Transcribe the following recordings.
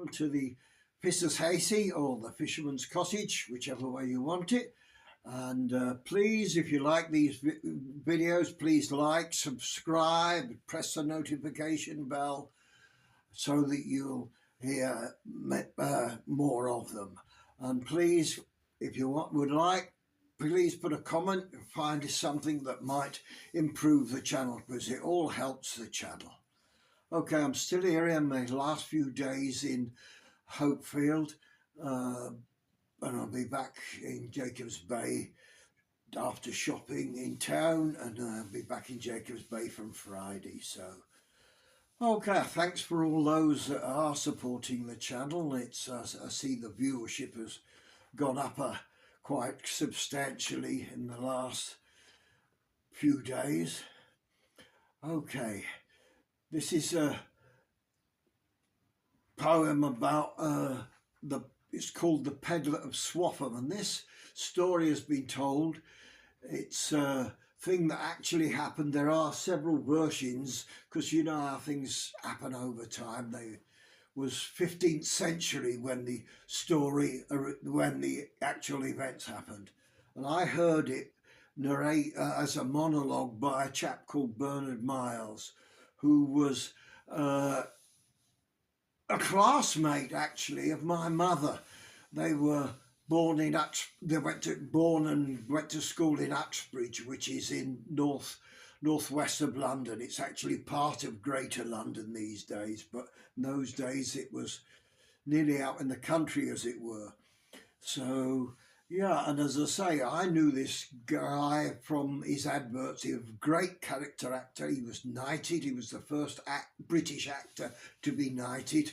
welcome to the Fisher's Hazy or the Fisherman's Cottage, whichever way you want it. And please, if you like these videos, please like, subscribe, press the notification bell so that you'll hear more of them. And please, if you would like, please put a comment and find something that might improve the channel, because it all helps the channel. Okay, I'm still here in my last few days in Hopefield, and I'll be back in Jacobs Bay after shopping in town, and I'll be back in Jacobs Bay from Friday. So, okay, thanks for all those that are supporting the channel. It's I see the viewership has gone up quite substantially in the last few days. Okay. This is a poem about it's called The Peddler of Swaffham, and this story has been told. It's a thing that actually happened. There are several versions, because you know how things happen over time. They was 15th century when the actual events happened, and I heard it narrate as a monologue by a chap called Bernard Miles, who was a classmate actually of my mother. They were born in went to school in Uxbridge, which is in northwest of London. It's actually part of Greater London these days, but in those days it was nearly out in the country, as it were. So yeah, and as I say, I knew this guy from his adverts. He was a great character actor. He was knighted. He was the first British actor to be knighted.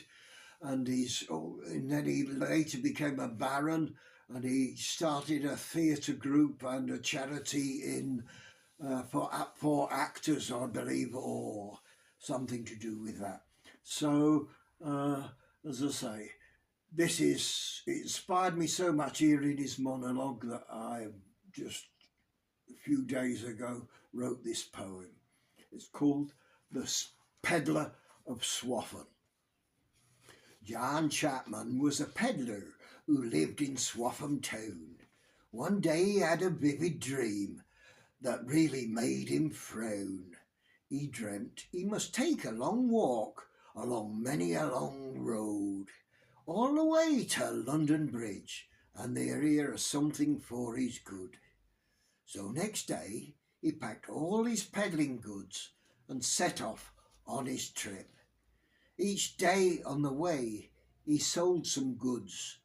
And then he later became a baron, and he started a theatre group and a charity for actors, I believe, or something to do with that. So, as I say, it inspired me so much hearing his monologue that I just a few days ago wrote this poem. It's called The Peddler of Swaffham. John Chapman was a peddler who lived in Swaffham town. One day he had a vivid dream that really made him frown. He dreamt he must take a long walk along many a long road, all the way to London Bridge, and there hear something for his good. So next day he packed all his peddling goods and set off on his trip. Each day on the way he sold some goods,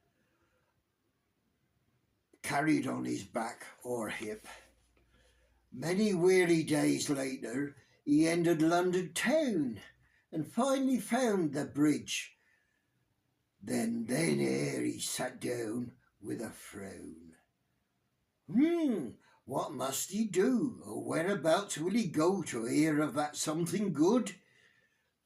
carried on his back or hip. Many weary days later he entered London town and finally found the bridge. Then ere he sat down with a frown. What must he do, or whereabouts will he go to hear of that something good?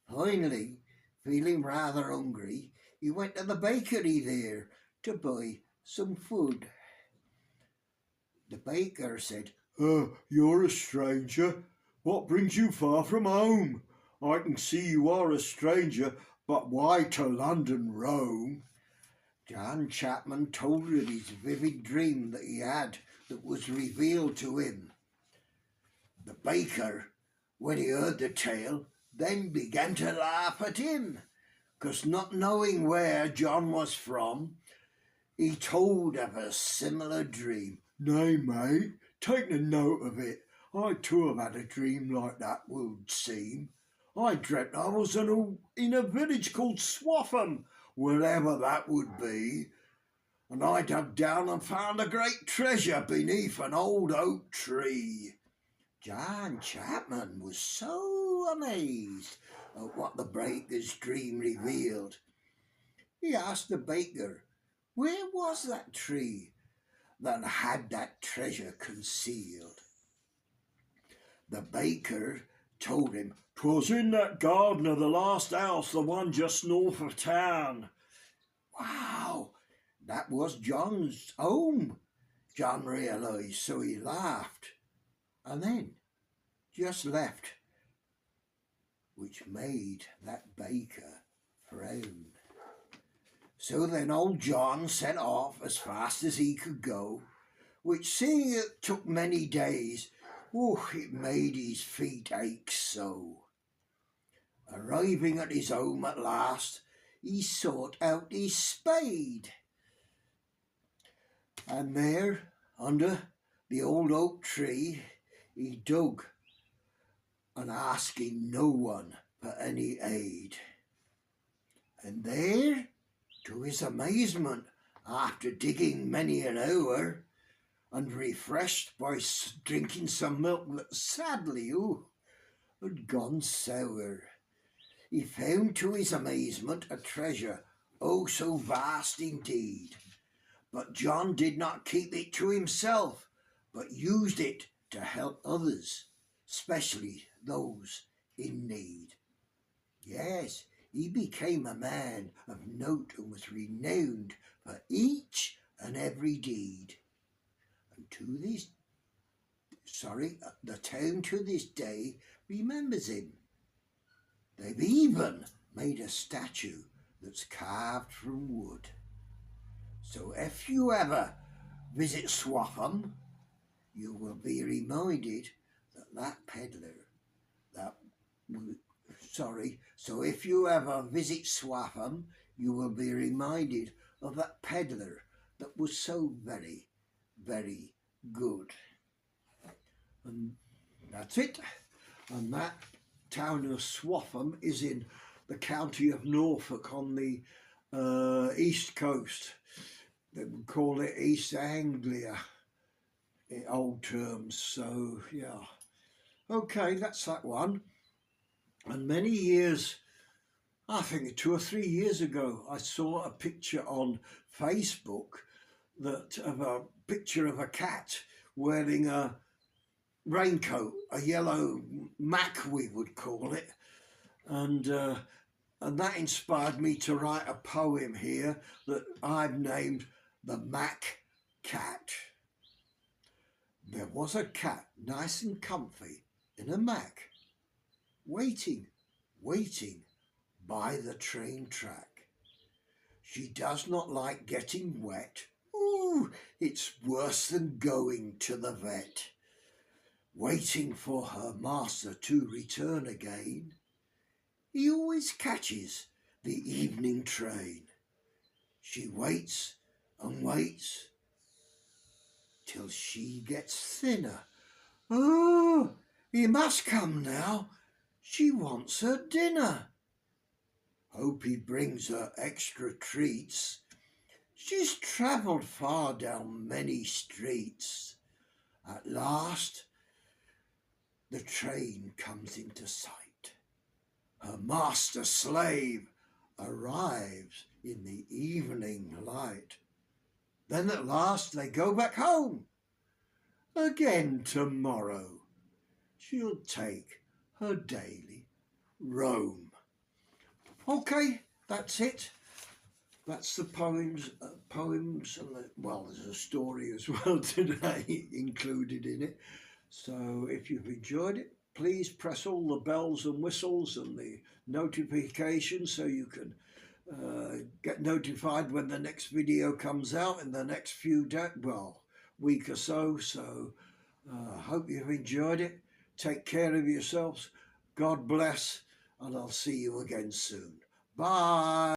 Finally, feeling rather hungry, he went to the bakery there to buy some food. The baker said, "You're a stranger. What brings you far from home? I can see you are a stranger, but why to London roam?" John Chapman told of his vivid dream that he had that was revealed to him. The baker, when he heard the tale, then began to laugh at him, because not knowing where John was from, he told of a similar dream. "Nay, mate, take a note of it. I too have had a dream like that, would seem. I dreamt I was in a village called Swaffham, wherever that would be, and I dug down and found a great treasure beneath an old oak tree." John Chapman was so amazed at what the baker's dream revealed. He asked the baker, where was that tree that had that treasure concealed? The baker told him, "'Twas in that garden of the last house, the one just north of town." Wow, that was John's home, John realised, so he laughed and then just left, which made that baker frown. So then old John set off as fast as he could go, which, seeing it took many days, it made his feet ache so. Arriving at his home at last, he sought out his spade. And there, under the old oak tree, he dug, and asking no one for any aid. And there, to his amazement, after digging many an hour, and refreshed by drinking some milk that sadly had gone sour, he found to his amazement a treasure, oh so vast indeed. But John did not keep it to himself, but used it to help others, especially those in need. Yes, he became a man of note and was renowned for each and every deed. And the town to this day remembers him. They've even made a statue that's carved from wood. So if you ever visit Swaffham, you will be reminded So if you ever visit Swaffham, you will be reminded of that peddler that was so very, very good. And that's it. And that town of Swaffham is in the county of Norfolk on the east coast. They would call it East Anglia in old terms. So yeah, okay, that's that one. And many years, I think 2 or 3 years ago, I saw a picture on Facebook of a picture of a cat wearing a raincoat, a yellow mac we would call it, and that inspired me to write a poem here that I've named The Mac Cat. There was a cat nice and comfy in a mac, waiting by the train track. She does not like getting wet. Ooh, it's worse than going to the vet. Waiting for her master to return again. He always catches the evening train. She waits and waits till she gets thinner. Oh, he must come now. She wants her dinner. Hope he brings her extra treats. She's travelled far down many streets. At last, the train comes into sight. Her master slave arrives in the evening light. Then at last they go back home. Again tomorrow she'll take her daily roam. Okay, that's it. That's the poems, there's a story as well today included in it. So if you've enjoyed it, please press all the bells and whistles and the notifications so you can get notified when the next video comes out in the next week or so. So hope you've enjoyed it. Take care of yourselves. God bless, and I'll see you again soon. Bye.